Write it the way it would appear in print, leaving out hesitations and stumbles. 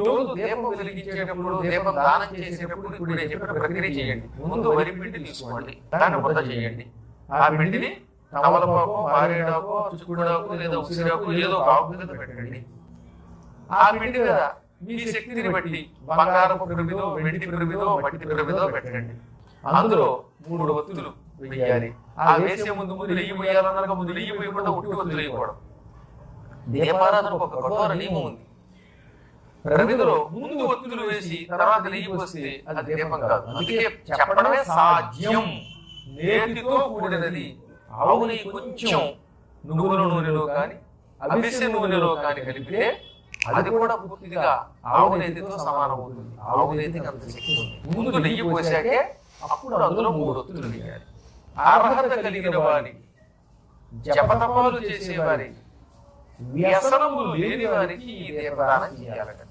ప్రతిరోజు దీపం వెలిగించేటప్పుడు, దీపం దానం చేసేటప్పుడు ఇప్పుడు నేను చెప్పిన ప్రక్రియ చేయండి. ముందు వరి పిండి తీసుకోండి, దాన్ని ముద్ద చేయండి. ఆ పిండిని తమలపాకు, మారేడాకు, చుక్కుడాకు లేదా ఉసిరాకు ఏదో ఒక ఆకు మీద పెట్టండి. ఆ పిండి మీద మీ శక్తిని బట్టి బంగారపు ప్రమిదో, వెండి ప్రమిదో, మట్టి ప్రమిదో పెట్టండి. అందులో 3 ఒత్తులు వేయాలి. ఆ వేసే ముందు నెయ్యి వేయాలన్నాక ముందు నెయ్యి వేయకుండా ఉట్టి ఒత్తులు వేయకూడదు. దీపారాధనకు ఒక కఠోర నియమం ఉంది. ప్రమిదలో ముందు ఒత్తులు వేసి తర్వాత నెయ్యి పోస్తే అది దీపం కాదు. అందుకే చెప్పడమే సాధ్యం. నేతితో కూడినది. ఆవు నెయ్యి కొంచెం నువ్వుల నూనెలో కానీ అవిసె నూనెలో కానీ కలిపితే అది కూడా పూర్తిగా ఆవు నేతితో సమానం అవుతుంది. ఆవు నేతికి అంత శక్తి ఉంది. ముందు నెయ్యి పోసాకే అప్పుడు అందులో 3 ఒత్తులు వేయాలి. అర్హత కలిగిన వారికి, జపతపాలు చేసేవారికి, వ్యసనములు లేని వారికి ఈ దీపదానం చేయాలట.